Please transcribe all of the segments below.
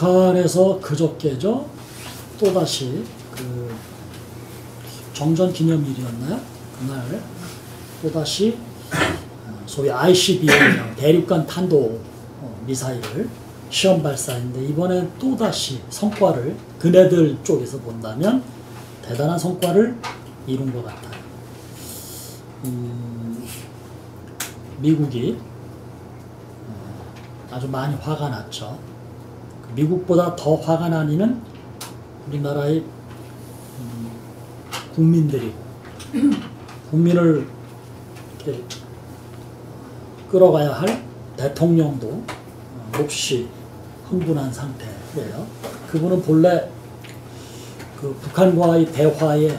북한에서 그저께죠. 또다시 그 정전기념일이었나요? 그날 또다시 소위 ICBM 대륙간 탄도 미사일을 시험 발사했는데 이번엔 또다시 성과를 그네들 쪽에서 본다면 대단한 성과를 이룬 것 같아요. 미국이 아주 많이 화가 났죠. 미국보다 더 화가 난 이는 우리나라의 국민들이고 국민을 이렇게 끌어가야 할 대통령도 몹시 흥분한 상태예요. 그분은 본래 그 북한과의 대화에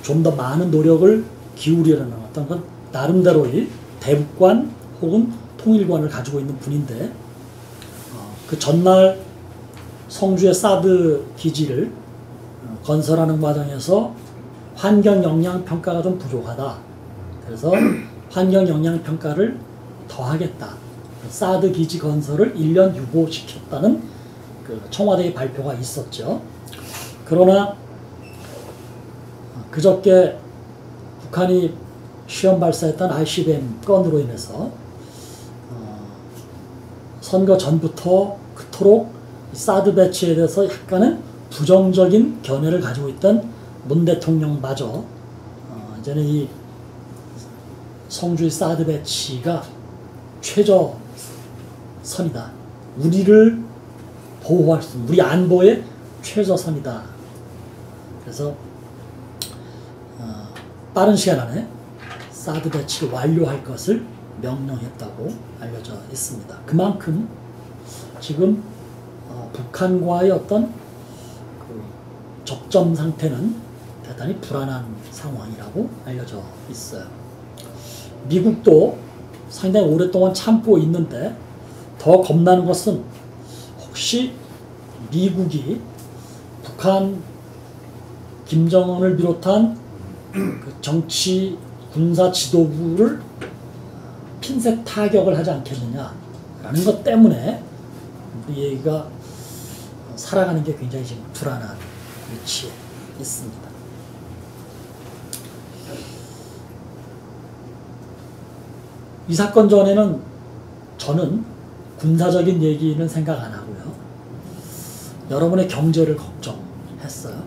좀 더 많은 노력을 기울이려는 어떤 건 나름대로의 대북관 혹은 통일관을 가지고 있는 분인데 그 전날 성주의 사드 기지를 건설하는 과정에서 환경영향평가가 좀 부족하다. 그래서 환경영향평가를 더 하겠다. 사드 기지 건설을 1년 유보시켰다는 그 청와대의 발표가 있었죠. 그러나 그저께 북한이 시험 발사했던 ICBM 건으로 인해서 선거 전부터 그토록 사드 배치에 대해서 약간은 부정적인 견해를 가지고 있던 문 대통령마저 이제는 이 성주의 사드 배치가 최저선이다. 우리를 보호할 수 있는 우리 안보의 최저선이다. 그래서 빠른 시간 안에 사드 배치를 완료할 것을 명령했다고 알려져 있습니다. 그만큼 지금 북한과의 어떤 그 접점 상태는 대단히 불안한 상황이라고 알려져 있어요. 미국도 상당히 오랫동안 참고 있는데 더 겁나는 것은 혹시 미국이 북한 김정은을 비롯한 그 정치 군사 지도부를 핀셋 타격을 하지 않겠느냐라는 것 때문에 우리가 살아가는 게 굉장히 지금 불안한 위치에 있습니다. 이 사건 전에는 저는 군사적인 얘기는 생각 안 하고요. 여러분의 경제를 걱정했어요.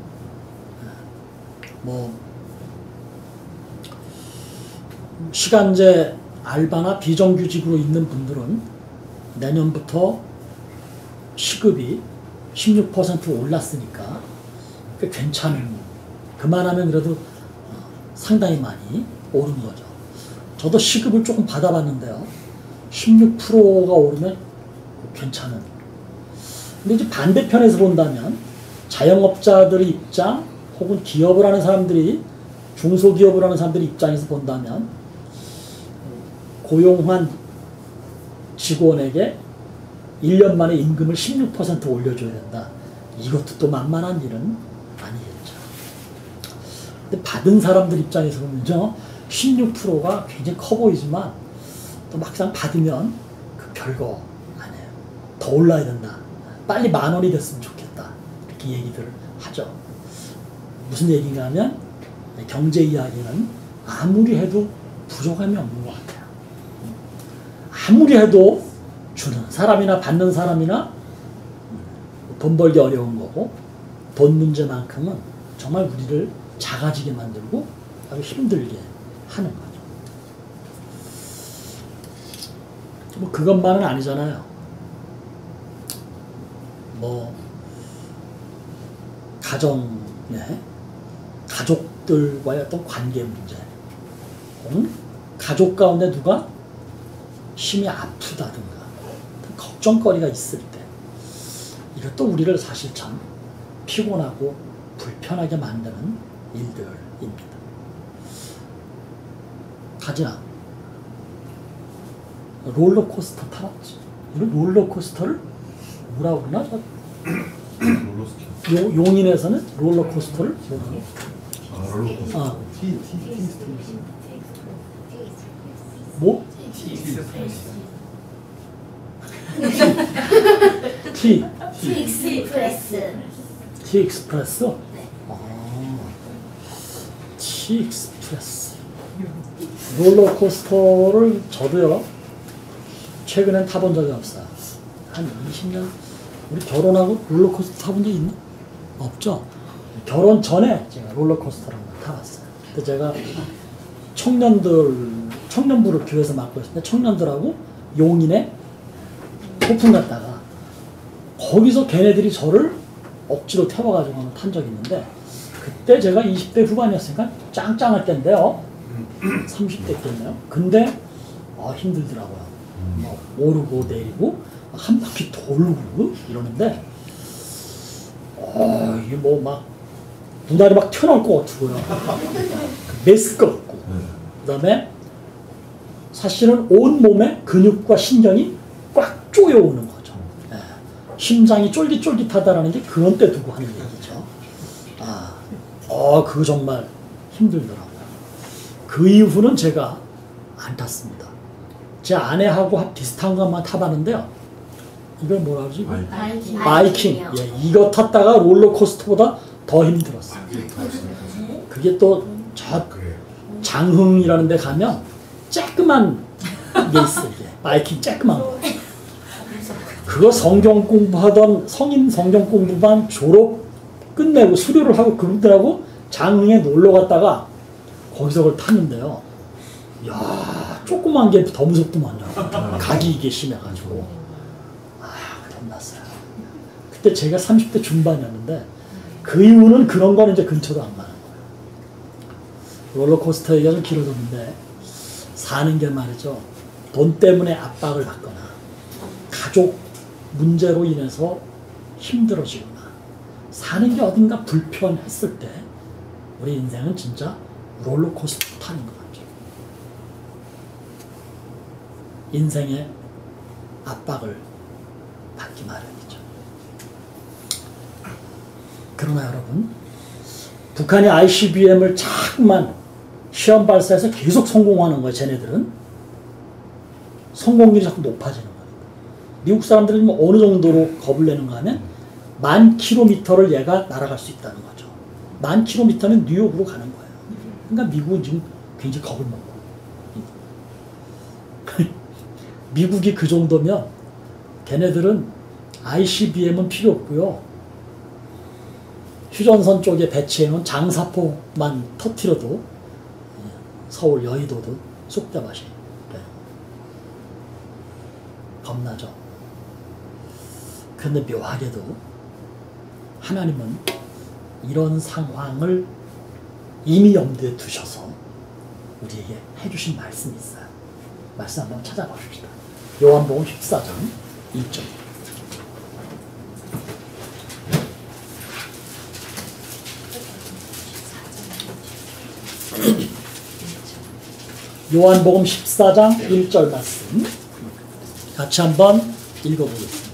뭐 시간제 알바나 비정규직으로 있는 분들은 내년부터 시급이 16% 올랐으니까 꽤 괜찮은, 그만하면 그래도 상당히 많이 오른 거죠. 저도 시급을 조금 받아봤는데요. 16%가 오르면 괜찮은. 근데 이제 반대편에서 본다면 자영업자들의 입장 혹은 기업을 하는 사람들이, 중소기업을 하는 사람들의 입장에서 본다면 고용한 직원에게 1년 만에 임금을 16% 올려줘야 된다. 이것도 또 만만한 일은 아니겠죠. 근데 받은 사람들 입장에서 보면요, 16%가 굉장히 커 보이지만 또 막상 받으면 그 별거 아니에요. 더 올라야 된다. 빨리 10,000원이 됐으면 좋겠다. 이렇게 얘기들을 하죠. 무슨 얘기인가 하면 경제 이야기는 아무리 해도 부족함이 없는 것 같아요. 아무리 해도 주는 사람이나 받는 사람이나 돈 벌기 어려운 거고, 돈 문제만큼은 정말 우리를 작아지게 만들고 아주 힘들게 하는 거죠. 뭐 그것만은 아니잖아요. 뭐 가정에 가족들과의 어떤 관계 문제, 가족 가운데 누가 심히 아프다든가 걱정거리가 있을 때, 이것도 우리를 사실 참 피곤하고 불편하게 만드는 일들입니다. 가지나 롤러코스터 타봤지? 롤러코스터를 뭐라고 그러나? 용인에서는 롤러코스터를 뭐라고? 롤러코스터. 뭐? T. T-익스프레스. T-익스프레스? 네. T-익스프레스. 롤러코스터를 저도요, 최근엔 타본 적이 없어요. 한 20년, 우리 결혼하고 롤러코스터 타본 적 있나? 없죠? 결혼 전에 제가 롤러코스터를 한번 타봤어요. 그때 제가 청년부를 교회에서 맡고 있었는데, 청년들하고 용인에 소풍 갔다가, 거기서 걔네들이 저를 억지로 태워가지고 한번 탄 적이 있는데, 그때 제가 20대 후반이었으니까 짱짱할 때인데요. 30대 때였네요. 근데 힘들더라고요. 뭐 오르고 내리고 한 바퀴 돌고 이러는데 이게 뭐 막 눈알이 막 튀어나올 것 같고요. 메스 것 같고, 그 다음에 사실은 온 몸에 근육과 신경이 꽉 조여오는 거죠. 예. 심장이 쫄깃쫄깃하다라는 게 그런 때 두고 하는 얘기죠. 그거 정말 힘들더라고요. 그 이후는 제가 안 탔습니다. 제 아내하고 비슷한 것만 타봤는데요. 이걸 뭐라 그러지? 바이킹. 예, 이거 탔다가 롤러코스터보다 더 힘들었어요. 그게 또 저 장흥이라는 데 가면 쬐끄만 게 있어요. 이게. 바이킹 쬐끄만 거. 그거 성경 공부하던 성인 성경 공부반 졸업 끝내고 수료를 하고 그분들하고 장흥에 놀러 갔다가 거기서 그걸 탔는데요. 이야, 조그만 게 더 무섭더만요. 각이 이게 심해가지고. 겁났어요. 그때 제가 30대 중반이었는데, 그 이후는 그런 거는 이제 근처도 안 가는 거예요. 롤러코스터 얘기가 좀 길어졌는데, 사는 게 말이죠. 돈 때문에 압박을 받거나, 가족 문제로 인해서 힘들어지거나, 사는 게 어딘가 불편했을 때, 우리 인생은 진짜 롤러코스터 타는 것 같아요. 인생의 압박을 받기 마련이죠. 그러나 여러분, 북한이 ICBM을 자꾸만 시험 발사해서 계속 성공하는 거예요. 쟤네들은 성공률이 자꾸 높아지는 겁니다. 미국 사람들은 뭐 어느 정도로 겁을 내는가 하면 10,000km를 얘가 날아갈 수 있다는 거죠. 10,000km면 뉴욕으로 가는 거예요. 그러니까 미국은 지금 굉장히 겁을 먹고 미국이 그 정도면 걔네들은 ICBM은 필요 없고요. 휴전선 쪽에 배치해놓은 장사포만 터뜨려도 서울 여의도도 쑥대밭이 돼요. 겁나죠. 그런데 묘하게도 하나님은 이런 상황을 이미 염두에 두셔서 우리에게 해주신 말씀이 있어요. 말씀 한번 찾아보십시다. 요한복음 14장 1절. 요한복음 14장 1절 말씀 같이 한번 읽어보겠습니다.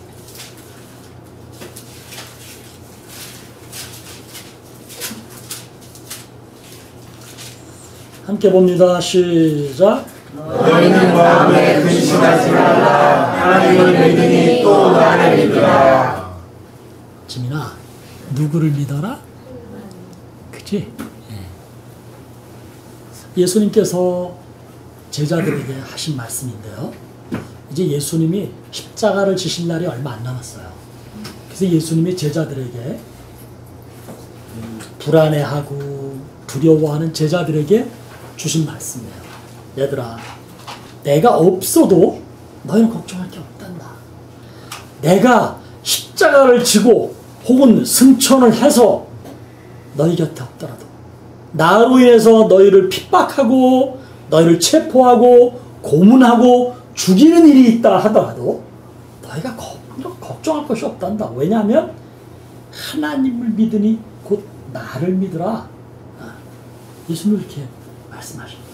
함께 봅니다. 시작. 너희는 마음에 근심하지 말라. 하나님을 믿으니 또 나를 믿으라. 지민아, 누구를 믿어라? 그치? 예수님께서 제자들에게 하신 말씀인데요. 이제 예수님이 십자가를 지실 날이 얼마 안 남았어요. 그래서 예수님이 제자들에게 불안해하고 두려워하는 제자들에게 주신 말씀이에요. 얘들아, 내가 없어도 너희는 걱정할 게 없단다. 내가 십자가를 지고 혹은 승천을 해서 너희 곁에 없더라도 나로 인해서 너희를 핍박하고 너희를 체포하고 고문하고 죽이는 일이 있다 하더라도 너희가 걱정할 것이 없단다. 왜냐하면 하나님을 믿으니 곧 나를 믿으라. 예수님은 이렇게 말씀하십니다.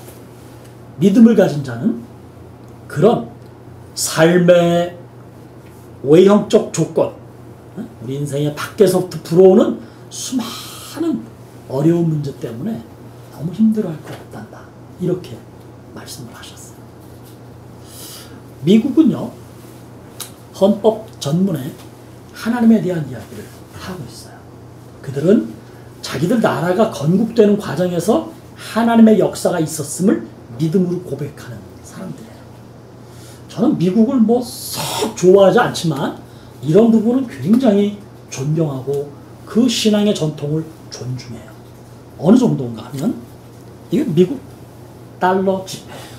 믿음을 가진 자는 그런 삶의 외형적 조건, 우리 인생의 밖에서부터 불어오는 수많은 어려운 문제 때문에 너무 힘들어할 것 없단다. 이렇게 말씀을 하셨어요. 미국은요, 헌법 전문에 하나님에 대한 이야기를 하고 있어요. 그들은 자기들 나라가 건국되는 과정에서 하나님의 역사가 있었음을 믿음으로 고백하는 사람들이에요. 저는 미국을 뭐 썩 좋아하지 않지만 이런 부분은 굉장히 존경하고 그 신앙의 전통을 존중해요. 어느 정도인가 하면 이게 미국 달러 지폐예요.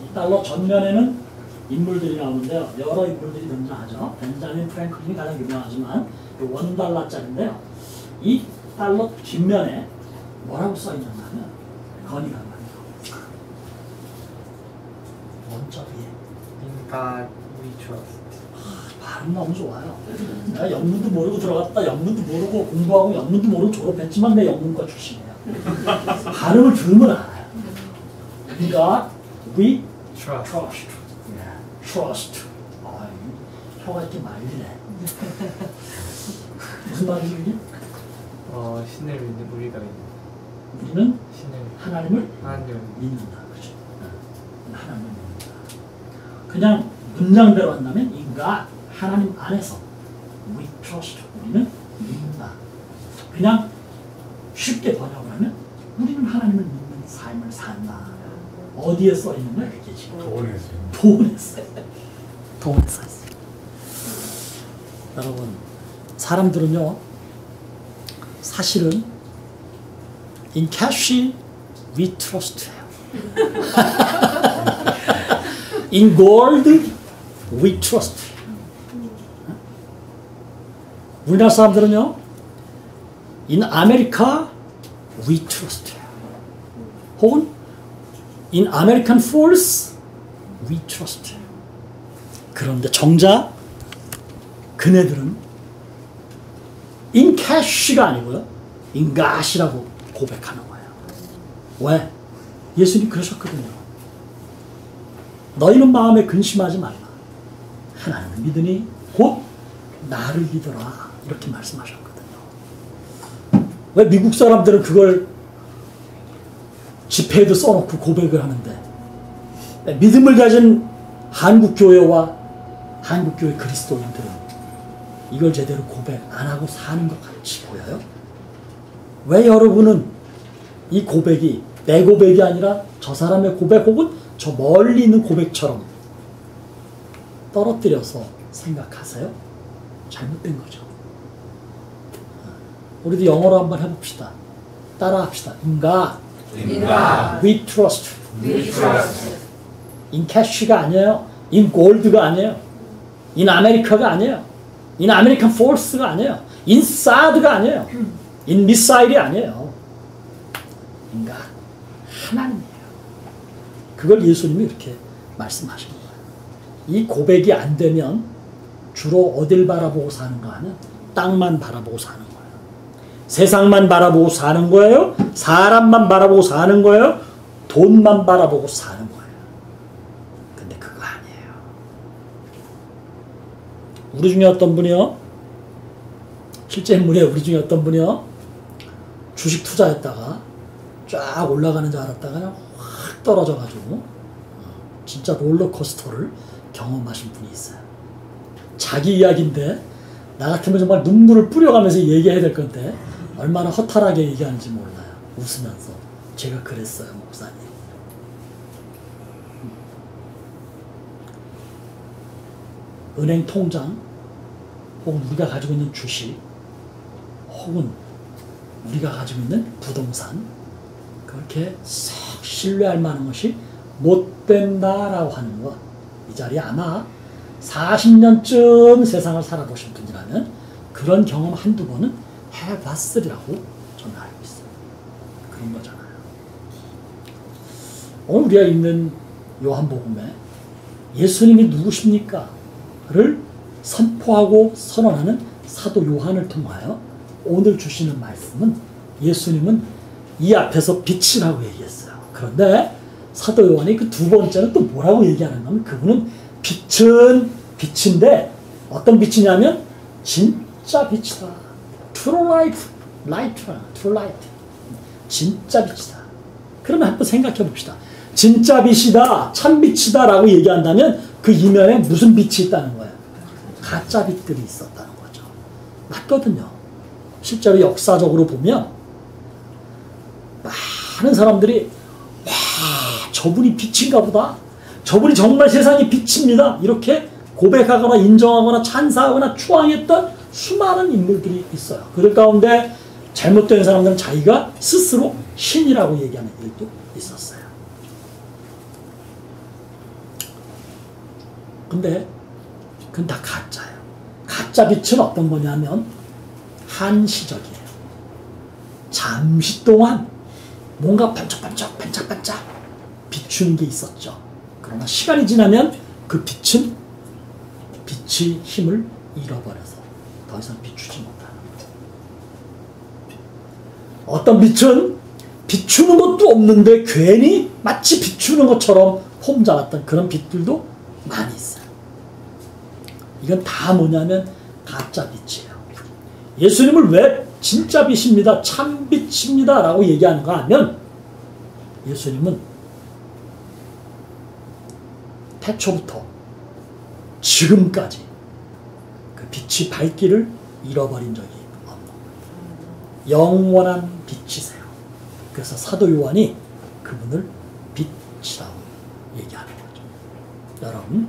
이 달러 전면에는 인물들이 나오는데요. 여러 인물들이 등장하죠. 벤자민 프랭클린이 가장 유명하지만 $1짜리인데요. 이 달러 뒷면에 뭐라고 써있냐면 건이란 말이에요. 원자 위에 In God we trust. 발음 너무 좋아요. 내가 영문도 모르고 들어갔다 영문도 모르고 공부하고 영문도 모르고 졸업했지만 내 영문과 출신이에요. 발음을 들으면 알아요. In God we trust. trust. 아, 혀가 이렇게 말리네. 무슨 말이지 이게? 신을 믿는 우리가 우리는 신을 하나님을 하나님을 믿는다. 그렇죠? 하나님을 믿는다. 그냥 문장대로 한다면 인가 하나님 안에서 we trust. 우리는 믿는다. 그냥 쉽게 번역을 하면 우리는 하나님을 믿는 삶을 산다. 어디에 써 있는 거야? 그게 지금 돈에 써 있어요. 여러분, 사람들은요, 사실은 in cash we trust 해요. in gold we trust. 우리나라 사람들은요, in America we trust 해요. 혹은 in American force we trust. 그런데 정작 그네들은 in cash가 아니고요, in God이라고 고백하는 거예요. 왜? 예수님 그러셨거든요. 너희는 마음에 근심하지 말라. 하나님을 믿으니 곧 나를 믿어라. 이렇게 말씀하셨거든요. 왜 미국 사람들은 그걸 지폐에도 써놓고 고백을 하는데 믿음을 가진 한국교회와 한국교회 그리스도인들은 이걸 제대로 고백 안 하고 사는 것 같이 보여요? 왜 여러분은 이 고백이 내 고백이 아니라 저 사람의 고백 혹은 저 멀리 있는 고백처럼 떨어뜨려서 생각하세요? 잘못된 거죠. 우리도 영어로 한번 해봅시다. 따라합시다. We trust. In cash가 아니에요. In gold가 아니에요. In America가 아니에요. In American force가 아니에요. In SAD가 아니에요. In missile이 아니에요. 인가 하나님이에요. 그걸 예수님이 이렇게 말씀하신 거예요. 이 고백이 안 되면 주로 어딜 바라보고 사는가 하면 땅만 바라보고 사는 거예요. 세상만 바라보고 사는 거예요. 사람만 바라보고 사는 거예요. 돈만 바라보고 사는 거예요. 근데 그거 아니에요. 우리 중에 어떤 분이요, 실제 인물에 우리 중에 어떤 분이요, 주식 투자했다가 쫙 올라가는 줄 알았다가 그냥 확 떨어져가지고 진짜 롤러코스터를 경험하신 분이 있어요. 자기 이야기인데 나 같으면 정말 눈물을 뿌려가면서 얘기해야 될 건데 얼마나 허탈하게 얘기하는지 몰라요. 웃으면서 제가 그랬어요, 목사님. 은행 통장 혹은 우리가 가지고 있는 주식 혹은 우리가 가지고 있는 부동산, 그렇게 썩 신뢰할 만한 것이 못 된다라고 하는 것, 이 자리에 아마 40년쯤 세상을 살아보신 분이라면 그런 경험 한두 번은 해봤으리라고 저는 알고 있어요. 그런 거잖아요. 오늘 우리가 읽는 요한복음에 예수님이 누구십니까? 를 선포하고 선언하는 사도 요한을 통하여 오늘 주시는 말씀은 예수님은 이 앞에서 빛이라고 얘기했어요. 그런데 사도 요한이 그 두 번째는 또 뭐라고 얘기하는가 하면 그분은 빛은 빛인데 어떤 빛이냐면 진짜 빛이다. True light, true light. 진짜 빛이다. 그러면 한번 생각해 봅시다. 진짜 빛이다, 참 빛이다 라고 얘기한다면 그 이면에 무슨 빛이 있다는 거예요? 가짜 빛들이 있었다는 거예요. 맞거든요. 실제로 역사적으로 보면 많은 사람들이 와, 저분이 빛인가 보다. 저분이 정말 세상의 빛입니다. 이렇게 고백하거나 인정하거나 찬사하거나 추앙했던 수많은 인물들이 있어요. 그 가운데 잘못된 사람들은 자기가 스스로 신이라고 얘기하는 일도 있었어요. 근데 그건 다 가짜예요. 가짜 빛은 어떤 거냐면 한시적이에요. 잠시 동안 뭔가 반짝반짝 비추는 게 있었죠. 그러나 시간이 지나면 그 빛은 빛의 힘을 잃어버려서 더 이상 비추지 못하는 거예요. 어떤 빛은 비추는 것도 없는데 괜히 마치 비추는 것처럼 폼 잡았던 그런 빛들도 많이 있어요. 이건 다 뭐냐면 가짜 빛이에요. 예수님을 왜 진짜 빛입니다, 참 빛입니다 라고 얘기하는가 하면 예수님은 태초부터 지금까지 그 빛이 밝기를 잃어버린 적이 없는 거예요. 영원한 빛이세요. 그래서 사도 요한이 그분을 빛이라고 얘기하는 거죠. 여러분,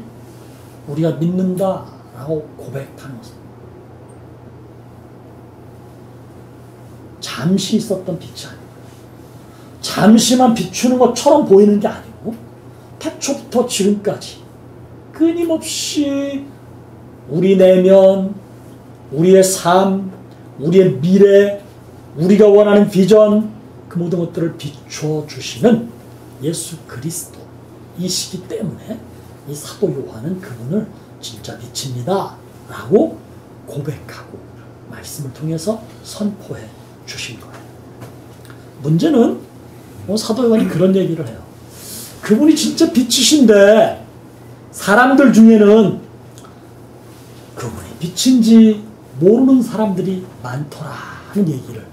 우리가 믿는다라고 고백하는 것은 잠시 있었던 빛이 아니고 잠시만 비추는 것처럼 보이는 게 아니고 태초부터 지금까지 끊임없이 우리 내면, 우리의 삶, 우리의 미래, 우리가 원하는 비전, 그 모든 것들을 비춰 주시는 예수 그리스도이시기 때문에 이 사도 요한은 그분을 진짜 빛입니다 라고 고백하고 말씀을 통해서 선포해 주신 거예요. 문제는 사도 요한이 그런 얘기를 해요. 그분이 진짜 빛이신데 사람들 중에는 그분이 빛인지 모르는 사람들이 많더라 하는 얘기를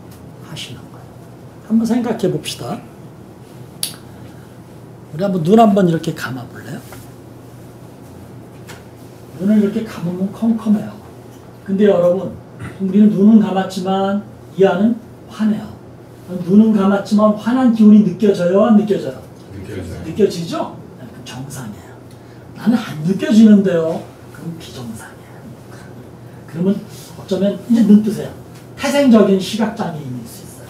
하시는 거예요. 한번 생각해 봅시다. 우리 한번 눈 한번 이렇게 감아 볼래요? 눈을 이렇게 감으면 컴컴해요. 근데 여러분, 우리는 눈은 감았지만 이 안은 환해요. 눈은 감았지만 환한 기운이 느껴져요? 안 느껴져요? 느껴지죠? 그 정상이에요. 나는 안 느껴지는데요. 그럼 비정상이에요. 그러면 어쩌면 이제 눈 뜨세요. 태생적인 시각장애인일 수 있어요.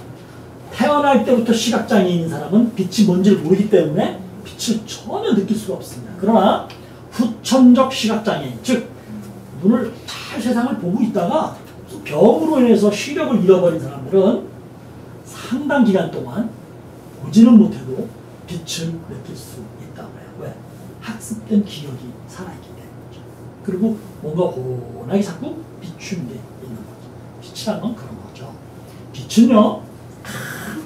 태어날 때부터 시각장애인인 사람은 빛이 뭔지를 모르기 때문에 빛을 전혀 느낄 수가 없습니다. 그러나 후천적 시각장애인, 즉 눈을 잘 세상을 보고 있다가 병으로 인해서 시력을 잃어버린 사람들은 상당 기간 동안 보지는 못해도 빛을 느낄 수 있다고 해요. 왜? 학습된 기억이 살아있기 때문이죠. 그리고 뭔가 혼하게 자꾸 비추는 게 있는 거죠. 빛이란 건 그런 거죠. 빛은요,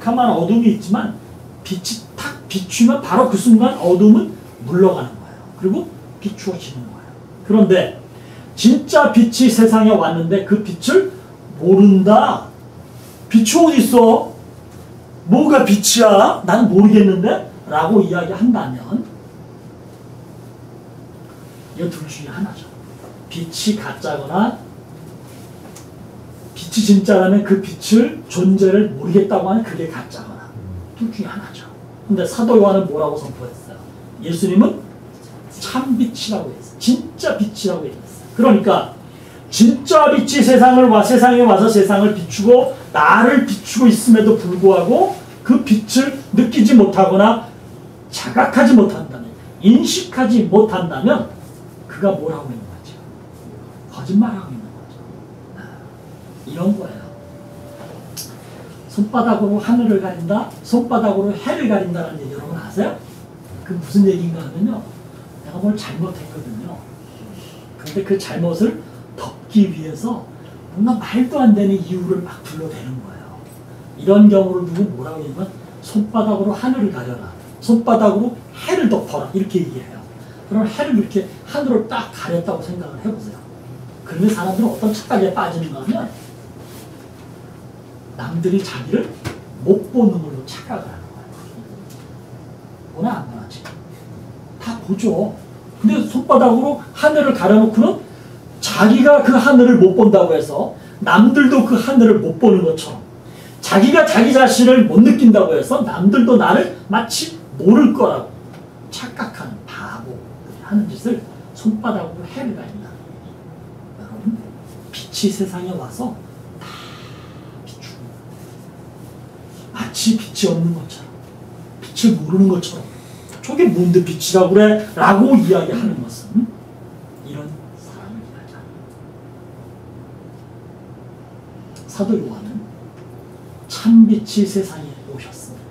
캄캄한 어둠이 있지만 빛이 탁 비추면 바로 그 순간 어둠은 물러가는 거예요. 그리고 비추어지는 거예요. 그런데 진짜 빛이 세상에 왔는데 그 빛을 모른다. 빛이 어디 있어? 뭐가 빛이야? 나는 모르겠는데? 라고 이야기한다면 이거 둘 중에 하나죠. 빛이 가짜거나 빛이 진짜라면 그 빛을 존재를 모르겠다고 하는 그게 가짜거나 둘 중에 하나죠. 근데 사도 요한은 뭐라고 선포했어요? 예수님은 참 빛이라고 했어요. 진짜 빛이라고 얘기했어요. 그러니까 진짜 빛이 세상에 와서 세상을 비추고 나를 비추고 있음에도 불구하고 그 빛을 느끼지 못하거나 자각하지 못한다면, 인식하지 못한다면 그가 뭘 하고 있는 거죠? 거짓말하고 있는 거죠. 이런 거예요. 손바닥으로 하늘을 가린다, 손바닥으로 해를 가린다는 얘기 여러분 아세요? 그 무슨 얘기인가 하면요, 내가 뭘 잘못했거든요. 그런데 그 잘못을 덮기 위해서 뭔가 말도 안 되는 이유를 막 불러대는 거예요. 이런 경우를 두고 뭐라고 하냐면 손바닥으로 하늘을 가려라, 손바닥으로 해를 덮어라 이렇게 얘기해요. 그럼 해를 이렇게 하늘을 딱 가렸다고 생각을 해보세요. 그러면 사람들은 어떤 착각에 빠지는가 하면 남들이 자기를 못 보는 걸로 착각을 하는 거예요. 보나 안 보나지? 다 보죠. 근데 손바닥으로 하늘을 가려놓고는 자기가 그 하늘을 못 본다고 해서 남들도 그 하늘을 못 보는 것처럼 자기가 자기 자신을 못 느낀다고 해서 남들도 나를 마치 모를 거라고 착각하는 바보 하는 짓을 손바닥으로 할 리가 있나. 여러분, 빛이 세상에 와서 다 비추는 마치 빛이 없는 것처럼, 빛을 모르는 것처럼 저게 뭔데 빛이라고 그래? 라고 이야기하는 것은 이런 사람을 이야기합니다. 사도 요한은 참빛이 세상에 오셨습니다.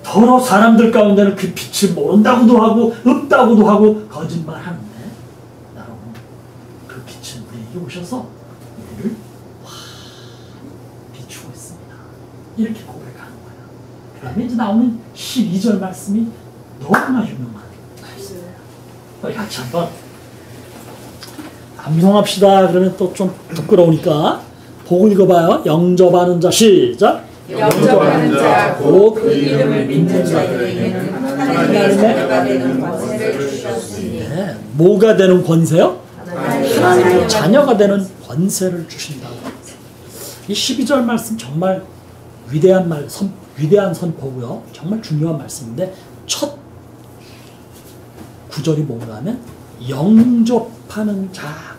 더러 사람들 가운데는 그 빛을 모른다고도 하고 없다고도 하고 거짓말하는데, 여러분, 그 빛은 우리에게 오셔서 우리를 환히 비추고 있습니다. 이렇게 고백하는 거예요. 그 다음에 이제 나오는 12절 말씀이 너무나 유명한 말씀이에요. 우리 같이 한번 암송합시다. 그러면 또 좀 부끄러우니까 보고 읽어봐요. 영접하는 자 시작. 영접하는 자 곧 그 이름을 믿는 자들에게는 하나님의 자녀가 되는 권세를 주셨으니. 네, 뭐가 되는 권세요? 하나님의 자녀가 되는 권세를 주신다고. 이 12절 말씀 정말 위대한 위대한 선포고요. 정말 중요한 말씀인데 첫 구절이 뭔가 하면 영접하는 자.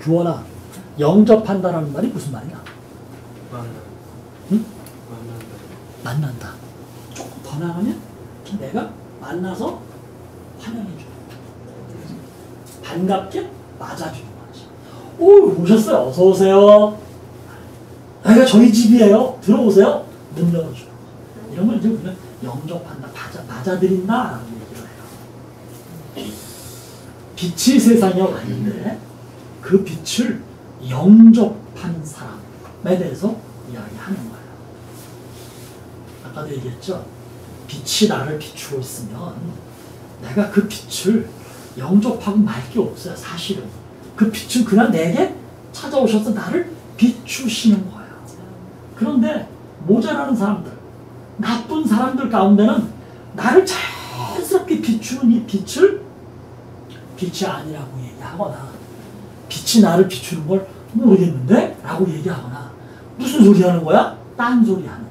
규원아, 영접한다라는 말이 무슨 말이야? 응? 만난다. 조금 더 나가면 내가 만나서 환영해 주는 거야. 반갑게 맞아주는 거지. 오, 오셨어요. 어서 오세요. 여기가 저희 집이에요. 들어오세요. 문 열어주는 거. 이런 걸 이제 우리는 영접한다, 맞아들인다라고 얘기를 해요. 빛이 세상에 왔는데 그 빛을 영접하는 사람에 대해서 이야기하는 거예요. 아까도 얘기했죠. 빛이 나를 비추고 있으면 내가 그 빛을 영접하고 말 게 없어요. 사실은 그 빛은 그냥 내게 찾아오셔서 나를 비추시는 거예요. 그런데 모자라는 사람들, 나쁜 사람들 가운데는 나를 자연스럽게 비추는 이 빛을 빛이 아니라고 얘기하거나 빛이 나를 비추는 걸 모르겠는데? 라고 얘기하거나 무슨 소리 하는 거야? 딴소리 하는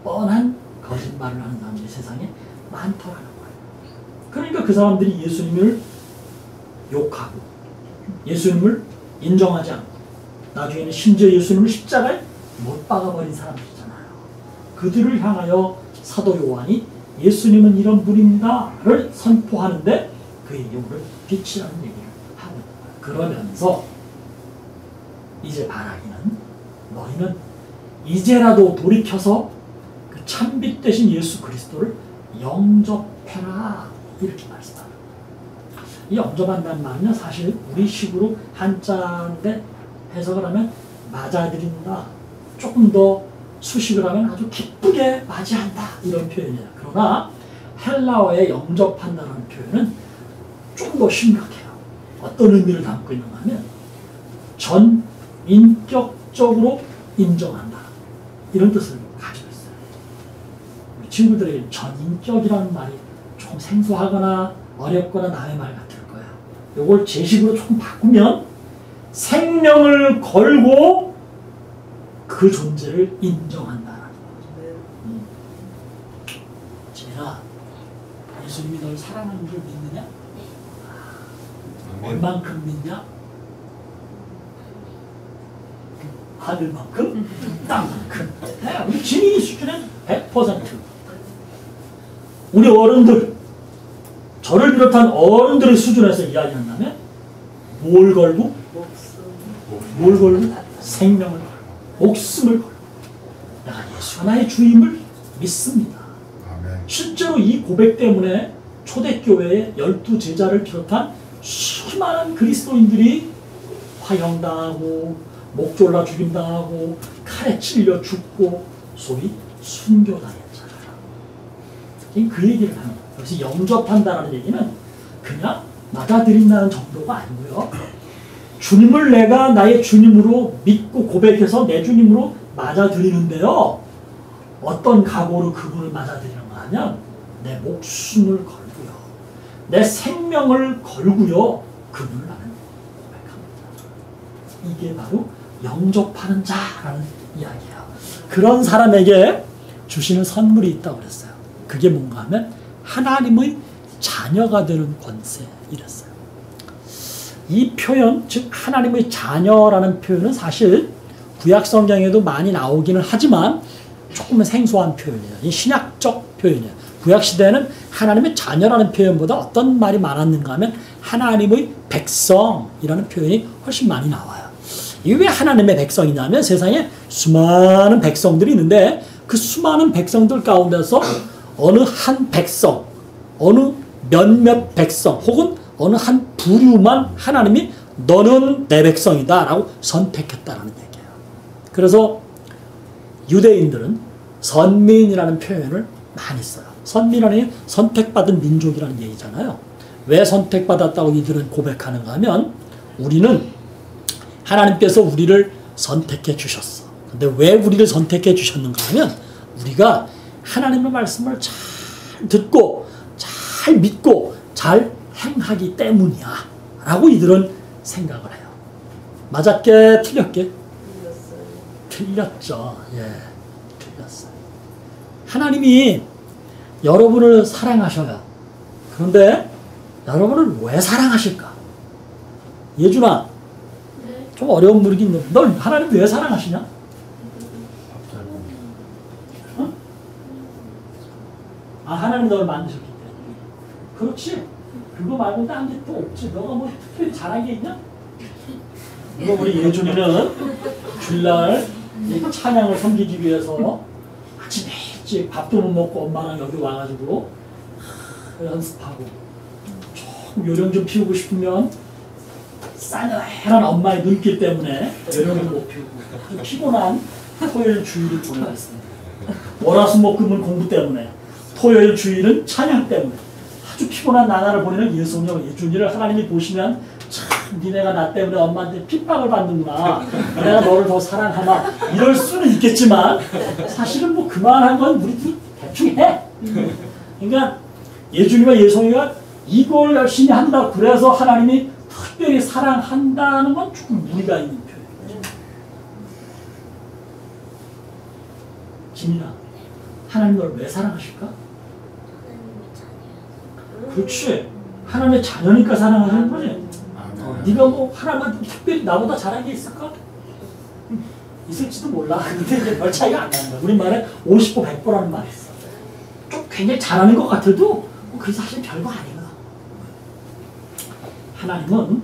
뻔한 거짓말을 하는 사람들이 세상에 많더라는 거예요. 그러니까 그 사람들이 예수님을 욕하고 예수님을 인정하지 않고 나중에는 심지어 예수님을 십자가에 못 박아버린 사람들이잖아요. 그들을 향하여 사도 요한이 예수님은 이런 분입니다를 선포하는데 그에게 오늘 빛이라는 얘기를 하고 있는 거예요. 그러면서 이제 말하기는 너희는 이제라도 돌이켜서 그 참빛 대신 예수 그리스도를 영접해라 이렇게 말씀합니다. 이 영접한다는 말은요 사실 우리 식으로 한자인데 해석을 하면 맞아들인다, 조금 더 수식을 하면 아주 기쁘게 맞이한다 이런 표현이에요. 그러나 헬라어의 영접한다는 표현은 좀 더 심각해요. 어떤 의미를 담고 있는가 하면 전인격적으로 인정한다 이런 뜻을 가지고 있어요. 우리 친구들에게 전인격이라는 말이 조금 생소하거나 어렵거나 남의 말 같을 거예요. 이걸 제식으로 조금 바꾸면 생명을 걸고 그 존재를 인정한다라는 거죠. 지민아, 예수님이 널 사랑하는 줄 믿느냐? 얼만큼 믿냐? 하늘만큼? 땅만큼. 우리 지민이 수준은 100%. 우리 어른들, 저를 비롯한 어른들의 수준에서 이야기한다면 뭘 걸고? 뭘 걸고? 생명을 걸고 목숨을 걸고 내가 예수가 나의 주임을 믿습니다. 실제로 이 고백 때문에 초대교회의 12제자를 비롯한 수많은 그리스도인들이 화형당하고 목 졸라 죽임당하고 칼에 찔려 죽고 소위 순교당했잖아요. 그 얘기를 하는 거예요. 그래서 영접한다는 얘기는 그냥 받아들인다는 정도가 아니고요. 주님을 내가 나의 주님으로 믿고 고백해서 내 주님으로 맞아들이는데요. 어떤 각오로 그분을 맞아들이는가 하면 내 목숨을 걸고요. 내 생명을 걸고요. 그분을 나는 고백합니다. 이게 바로 영접하는 자라는 이야기예요. 그런 사람에게 주시는 선물이 있다고 그랬어요. 그게 뭔가 하면 하나님의 자녀가 되는 권세 이랬어요. 이 표현, 즉 하나님의 자녀라는 표현은 사실 구약 성경에도 많이 나오기는 하지만 조금은 생소한 표현이에요. 이 신약적 표현이에요. 구약 시대에는 하나님의 자녀라는 표현보다 어떤 말이 많았는가 하면 하나님의 백성이라는 표현이 훨씬 많이 나와요. 이게 왜 하나님의 백성이냐면 세상에 수많은 백성들이 있는데 그 수많은 백성들 가운데서 어느 한 백성, 어느 몇몇 백성 혹은 어느 한 부류만 하나님이 너는 내 백성이다 라고 선택했다라는 얘기예요. 그래서 유대인들은 선민이라는 표현을 많이 써요. 선민이라는 게 선택받은 민족이라는 얘기잖아요. 왜 선택받았다고 이들은 고백하는가 하면 우리는 하나님께서 우리를 선택해 주셨어. 근데 왜 우리를 선택해 주셨는가 하면 우리가 하나님의 말씀을 잘 듣고 잘 믿고 잘 행하기 때문이야 라고 이들은 생각을 해요. 맞았게 틀렸게? 틀렸죠. 예, 틀렸어요. 하나님이 여러분을 사랑하셔요. 그런데 여러분을 왜 사랑하실까? 예준아, 좀 어려운 물이긴 널 하나님 왜 사랑하시냐? 어? 아, 하나님 너를 만드셨기 때문에. 그렇지. 그거 말고 딴 게 또 없지. 너가 뭐 특별히 잘한 게 있냐? 이거 우리 예준이는 주일날 찬양을 섬기기 위해서 아침에 일찍 밥도 못 먹고 엄마랑 여기 와가지고 연습하고 좀 요령 좀 피우고 싶으면 싸늘한 엄마의 눈길 때문에 요령을 못 피우고 좀 피곤한 토요일 주일을 보내겠습니다. 월화수목금은 공부 때문에 토요일 주일은 찬양 때문에 아주 피곤한 나날을 보내는 예송녀 예준이를 하나님이 보시면 참 니네가 나 때문에 엄마한테 핍박을 받는구나. 내가 너를 더 사랑하나 이럴 수는 있겠지만 사실은 뭐 그만한 건 우리들이 대충 해. 그러니까 예준이와 예송이가 이걸 열심히 한다 그래서 하나님이 특별히 사랑한다는 건 조금 무리가 있는 표현이죠. 지민아, 하나님 너를 왜 사랑하실까? 그렇지. 하나님의 자녀니까 사랑하는 거지. 네가 뭐 하나님한테 특별히 나보다 잘한 게 있을까? 있을지도 몰라. 근데 이제 별 차이가 안 나는 거야. 우리말에 50보 100보라는 말이 있어. 좀 굉장히 잘하는 것 같아도 그게 사실 별거 아니거든. 하나님은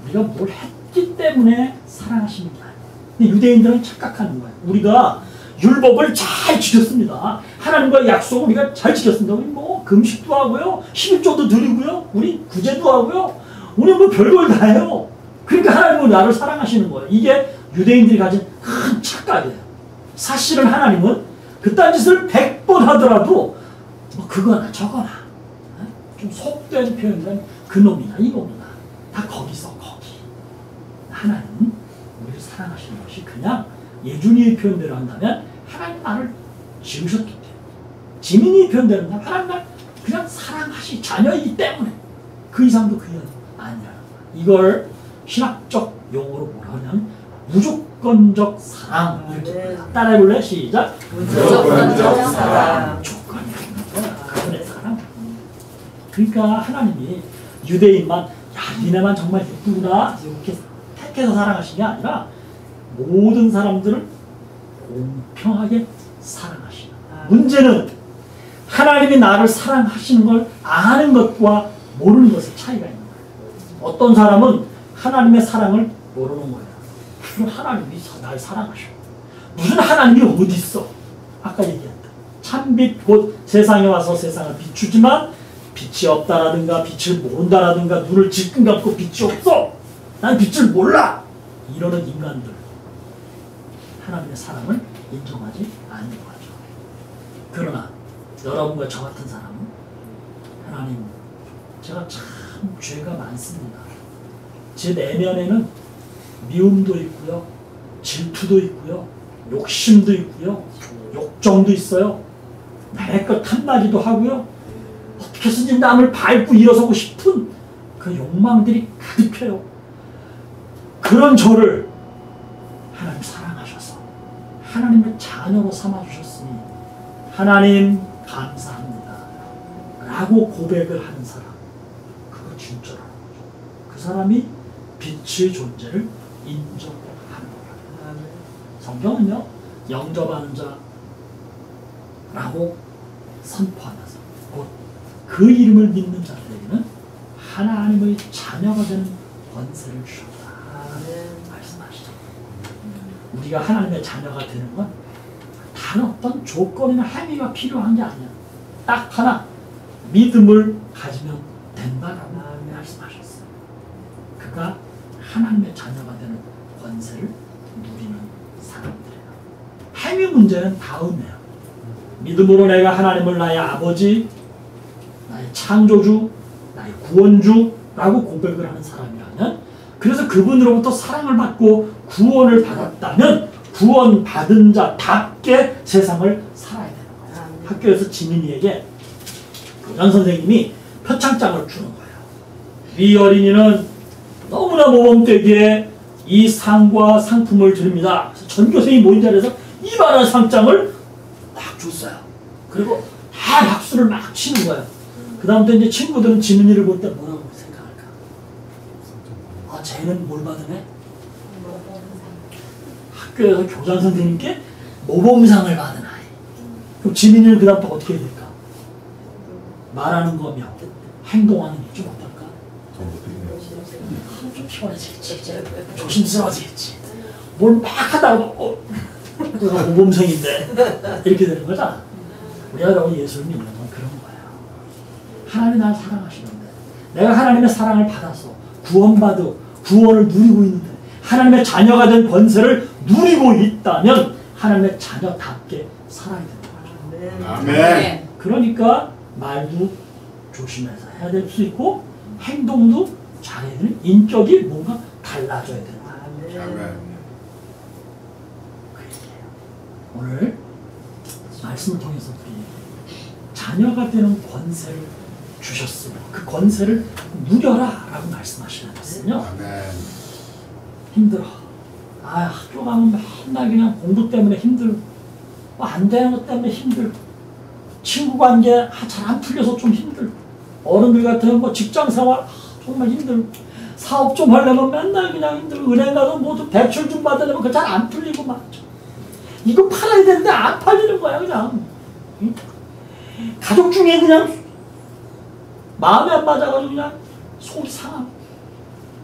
우리가 뭘 했기 때문에 사랑하시는 게 아니에요. 근데 유대인들은 착각하는 거예요. 우리가 율법을 잘 지켰습니다. 하나님과의 약속을 우리가 잘 지켰습니다. 우리 뭐 금식도 하고요. 11조도 드리고요. 우리 구제도 하고요. 우리 뭐 별걸 다 해요. 그러니까 하나님은 나를 사랑하시는 거예요. 이게 유대인들이 가진 큰 착각이에요. 사실은 하나님은 그딴 짓을 100번 하더라도 뭐 그거나 저거나 좀 속된 표현은 그놈이나 이놈이나 다 거기서 거기. 하나님은 우리를 사랑하시는 것이 그냥 예준이의 표현대로 한다면 하나님 나를 지으셨기 때문에, 지민이의 표현대로 한다면 하나님 나를 그냥 사랑하시 자녀이기 때문에 그 이상도 그 이하도 아니라 이걸 신학적 용어로 뭐라 하냐면 무조건적 사랑 이렇게 불러요. 따라해볼래? 시작. 무조건적 사랑. 조건이 아니라 그분의 사랑. 그러니까 하나님이 유대인만 야 니네만 정말 예쁘구나 이렇게 택해서 사랑하신 게 아니라 모든 사람들을 공평하게 사랑하시는. 문제는 하나님이 나를 사랑하시는 걸 아는 것과 모르는 것의 차이가 있는 거예요. 어떤 사람은 하나님의 사랑을 모르는 거예요. 그럼 하나님이 날 사랑하셔. 무슨 하나님이 어디 있어? 아까 얘기했다. 참빛 곧 세상에 와서 세상을 비추지만 빛이 없다라든가 빛을 모른다라든가 눈을 질끈 감고 빛이 없어. 난 빛을 몰라. 이러는 인간들. 하나님의 사랑을 인정하지 않는 거죠. 그러나 여러분과 저 같은 사람은 하나님 제가 참 죄가 많습니다. 제 내면에는 미움도 있고요. 질투도 있고요. 욕심도 있고요. 욕정도 있어요. 남의 것 탐나기도 하고요. 어떻게 해서든지 남을 밟고 일어서고 싶은 그 욕망들이 가득해요. 그런 저를 하나님 사랑하셔서 하나님의 자녀로 삼아주셨으니 하나님 감사합니다 라고 고백을 하는 사람, 그거 진짜라는 거죠. 그 사람이 빛의 존재를 인정하는 거예요. 성경은요, 영접하는 자라고 선포하면서 곧 그 이름을 믿는 자들에게는 하나님의 자녀가 되는 권세를 주셨다 말씀하시죠. 우리가 하나님의 자녀가 되는 건 다른 어떤 조건이나 행위가 필요한 게 아니야. 딱 하나, 믿음을 가지면 된다라고 말씀하셨어요. 그가 하나님의 자녀가 되는 권세를 누리는 사람들이에요. 행위 문제는 다음이에요. 믿음으로 내가 하나님을 나의 아버지, 나의 창조주, 나의 구원주라고 고백을 하는 사람이라면, 그래서 그분으로부터 사랑을 받고 구원을 받았다면 구원받은 자답게 세상을 살아야 되는 거예요. 학교에서 지민이에게 교장 선생님이 표창장을 주는 거예요. 이 어린이는 너무나 모범되기에 이 상과 상품을 드립니다. 전 교생이 모인 자리에서 이만한 상장을 막 줬어요. 그리고 다 박수를 막 치는 거예요. 그 다음부터 이제 친구들은 지민이를 볼 때 뭐라고 생각할까? 아, 쟤는 뭘 받으네? 학교에서 교장 선생님께 모범상을 받은 아이. 그럼 지민이는 그 다음부터 어떻게 해야 될까? 말하는 거며 행동하는 게 좀 어떨까? 좀 피곤해지겠지. 조심스러워지겠지. 뭘 막 하다가 내가 모범생인데 이렇게 되는 거잖아. 우리가 예수를 믿는 건 그런 거예요. 하나님이 나를 사랑하시는데 내가 하나님의 사랑을 받아서 구원을 누리고 있는데 하나님의 자녀가 된 권세를 누리고 있다면 하나님의 자녀답게 살아야 되는 거죠. 아멘. 그러니까 말도 조심해서 해야 될 수 있고 행동도 잘해야 되는, 인격이 뭔가 달라져야 되는 거예요. 아멘. 오늘 말씀을 통해서 우리 자녀가 되는 권세를 주셨으며 그 권세를 누려라 라고 말씀하시면요, 아멘. 힘들어. 아, 학교 가면 맨날 그냥 공부 때문에 힘들고 안 되는 것 때문에 힘들고 친구 관계 잘 안 풀려서 좀 힘들고 어른들 같으면 뭐 직장 생활 정말 힘들고 사업 좀 하려면 맨날 그냥 힘들고 은행 가서 뭐 대출 좀 받으려면 그 잘 안 풀리고 말이죠. 이거 팔아야 되는데 안 팔리는 거야 그냥. 응? 가족 중에 그냥 마음에 안 맞아가지고 그냥 속이 상하고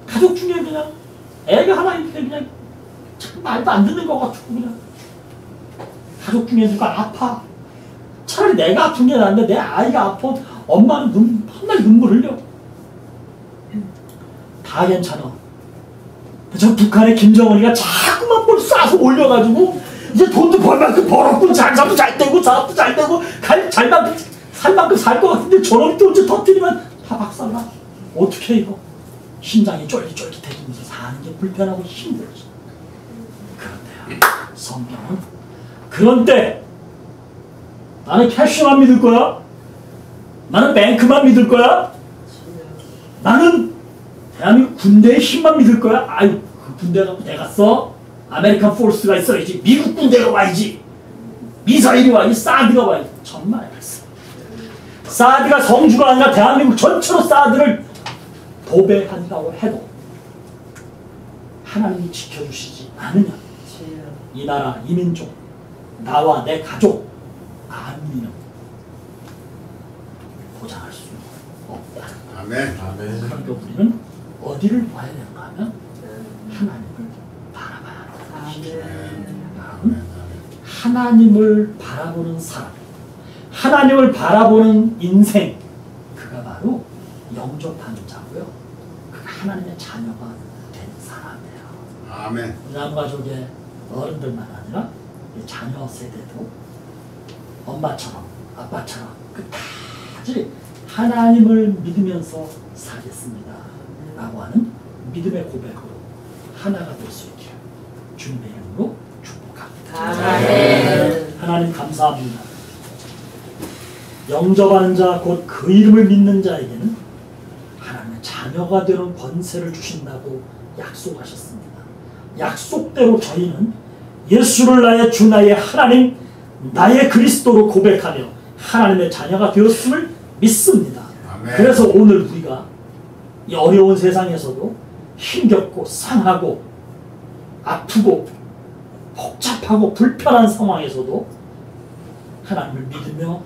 가족 중에 그냥 애가 하나 있는데 그냥 참 말도 안 듣는 것 같고 그냥 가족 중에 누가 아파. 차라리 내가 아픈 게 나은데 내 아이가 아파. 엄마는 맨날 눈물 흘려. 다 괜찮아. 저 북한의 김정은이가 자꾸만 뭘 쏴서 올려가지고 이제 돈도 벌만큼 벌었고 장사도 잘 되고 사업도 잘 되고 살 만큼 살 것 같은데 저놈이 또 언제 터뜨리면 다 박살나. 어떻게 이거 심장이 쫄깃쫄깃해지면서 사는 게 불편하고 힘들지. 그런데요, 성경은 그런 때 나는 캐시만 믿을 거야? 나는 뱅크만 믿을 거야? 나는 대한민국 군대의 힘만 믿을 거야? 아유, 그 군대 갖고 내가 써? 아메리칸 포스가 있어야지. 미국 군대가 와야지. 미사일이 와야지. 사드가 와야지. 정말 말씀. 사드가 성주가 아니라 대한민국 전체로 사드를 도배한다고 해도 하나님이 지켜주시지 않으면 이 나라, 이 민족, 나와 내 가족, 안위는 보장할 수 없다. 아멘. 아멘. 그러니까 우리는 어디를 봐야 되는가 하면 하나님을 바라봐야 한다. 하나님을 바라보는 사람, 하나님을 바라보는 인생, 그가 바로 영접하는 자고요. 그가 하나님의 자녀가 된 사람이에요. 아멘. 우리 한 가족의 어른들만 아니라 자녀 세대도 엄마처럼 아빠처럼 끝까지 하나님을 믿으면서 살겠습니다 라고 하는 믿음의 고백으로 하나가 될 수 있기를 주님의 이름으로 축복합니다. 아멘. 하나님 감사합니다. 영접하는 자 곧 그 이름을 믿는 자에게는 하나님의 자녀가 되는 권세를 주신다고 약속하셨습니다. 약속대로 저희는 예수를 나의 주 나의 하나님 나의 그리스도로 고백하며 하나님의 자녀가 되었음을 믿습니다. 아멘. 그래서 오늘 우리가 이 어려운 세상에서도 힘겹고 상하고 아프고 복잡하고 불편한 상황에서도 하나님을 믿으며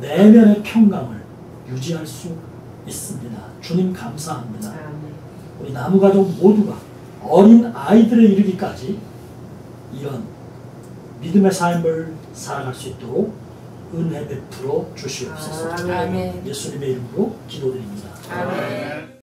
내면의 평강을 유지할 수 있습니다. 주님 감사합니다. 우리 나무가족 모두가 어린 아이들에 이르기까지 이런 믿음의 삶을 살아갈 수 있도록 은혜 베풀어 주시옵소서. 아멘. 예수님의 이름으로 기도드립니다. 아멘.